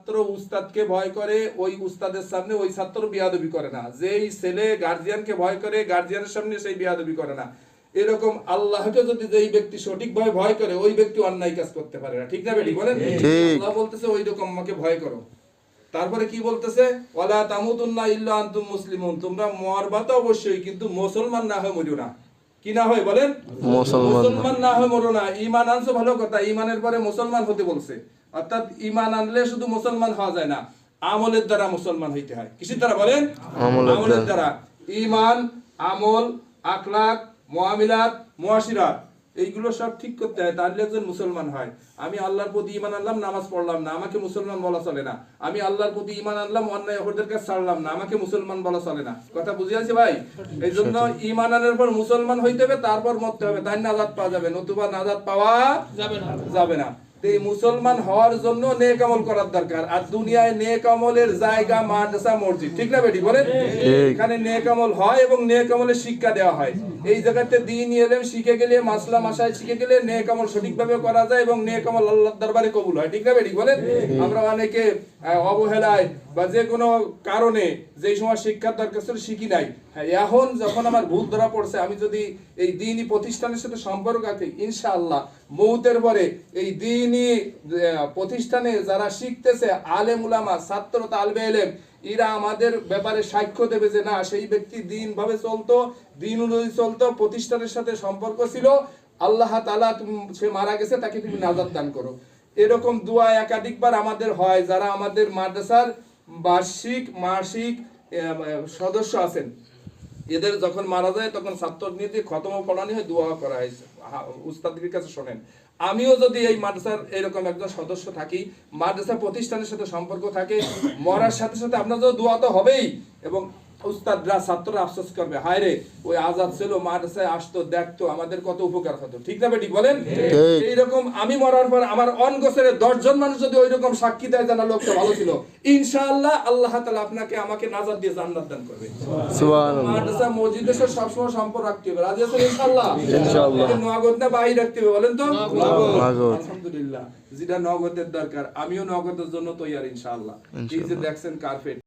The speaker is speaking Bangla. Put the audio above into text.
ছাত্র উস্তাদকে ভয় করে, ওই উস্তাদের সামনে ওই ছাত্র বিয়াদবি করে না। যেই ছেলে গার্জিয়ানকে ভয় করে, গার্জিয়ানের সামনে সেই বিয়াদবি করে না। এরকম আল্লাহকে যদি যেই ব্যক্তি সঠিকভাবে ভয় করে, ওই ব্যক্তি অন্যায় কাজ করতে পারে না। ঠিক না বেটি বলেন? আল্লাহ বলতেছে ওই রকম আমাকে ভয় করো। তারপরে কি বলতেছে? ওয়ালা তামুতুন্না ইল্লা আনতুম মুসলিমুন, তোমরা মরবা তো অবশ্যই, কিন্তু মুসলমান না হয়ে মরিও না। কি না হয় বলেন? মুসলমান না হয়ে মরো না। ঈমান আনছো ভালো কথা, ঈমানের পরে মুসলমান হতে বলছে। অর্থাৎ ঈমান আনলে শুধু মুসলমান হওয়া যায় না, আমলের দ্বারা মুসলমান হইতে হয়। কিসের দ্বারা বলেন? আমলের দ্বারা। ঈমান, আমল, আখলাক, মুআমিলাত, মুআশিরাত, এইগুলো সব ঠিক করতে হয়, তাহলে একজন মুসলমান হয়। আমি আল্লাহর প্রতি ঈমান আনলাম, নামাজ পড়লাম না, আমাকে মুসলমান বলা চলে না। আমি আল্লাহর প্রতি ঈমান আনলাম, অন্যায় অপরদের কাছে ছাড়লাম না, আমাকে মুসলমান বলা চলে না। কথা বুঝে আছে ভাই? এই জন্য ঈমান আনার পর মুসলমান হইতে হবে, তারপর মরতে হবে, তাই নাজাত পাওয়া যাবে, নতুবা নাজাত পাওয়া যাবে না। এই মুসলমান হওয়ার জন্য নেক আমল করার দরকার। আর দুনিয়ায় নেক আমলের জায়গা মাদ্রাসা, মসজিদ। ঠিক না বেটি বলেন? এখানে নেক আমল হয় এবং নেক আমলের শিক্ষা দেওয়া হয়। এই জায়গাতে দ্বীন ইলম শিখে গেলে, মাসলা মাসাইল শিখে গেলে নেক আমল সঠিকভাবে করা যায় এবং নেক আমল আল্লাহর দরবারে কবুল হয়। ঠিক না বেটি বলেন? আমরা অনেকে অবহেলায় বা যে কোনো কারণে যেই সময় শিক্ষার দরকার ছিল শিখি নাই। এখন যখন আমার ভুল ধরা পড়ছে, আমি যদি এই দ্বীনি প্রতিষ্ঠানের সাথে সম্পর্ক রাখি, ইনশাআল্লাহ মৌতের পরে এই দ্বীনি প্রতিষ্ঠানে যারা শিখতেছে, আলেম উলামা, ছাত্র তালবে ইলম, এরা আমাদের ব্যাপারে সাক্ষ্য দেবে যে না, সেই ব্যক্তি দ্বীন ভাবে চলতো, দ্বীন অনুযায়ী চলতো, প্রতিষ্ঠানের সাথে সম্পর্ক ছিল। আল্লাহ তাআলা সে মারা গেছে, তাকে তুমি নাজাত দান করো। এরকম দোয়া একাধিকবার আমাদের হয়। যারা আমাদের মাদ্রাসার বার্ষিক মাসিক সদস্য আছেন, এদের যখন মারা যায় তখন ছাত্র নিয়ে খতম পড়ানি হয়, দোয়া করা হয়। উস্তাদের কাছে শোনেন, আমিও যদি এই মাদ্রাসার এরকম একজন সদস্য থাকি, মাদ্রাসা প্রতিষ্ঠানের সাথে সম্পর্ক থাকে, মরার সাথে সাথে আপনার তো দোয়া তো হবেই। এবং উস্তাদরা ছাত্ররা আফসোস করবে, হায় রে ওই আজাদ ছিল, মাদ্রাসায় আসতো, দেখতো, আমাদের কত উপকার হতো। ঠিক না বেটি বলেন? এইরকম আমি মরার পর আমার অনগোসরে 10 জন মানুষ যদি ওই রকম সাক্ষী দেয় জানা লোকটা ভালো ছিল, ইনশাআল্লাহ আল্লাহ তাআলা আপনাকে আমাকে নাজাত দিয়ে জান্নাত দান করবে। সুবহানাল্লাহ। মাদ্রাসা মসজিদের সাথে সবসময় সম্পর্ক রাখতে হবে। রাজি আছেন? ইনশাআল্লাহ। ইনশাআল্লাহ। নগদ না বাহি রাখতে হবে বলেন তো? নগদ। আলহামদুলিল্লাহ, যেটা নগদের দরকার, আমিও নগদের জন্য তৈরি ইনশাআল্লাহ। এই যে দেখছেন কার্পেট,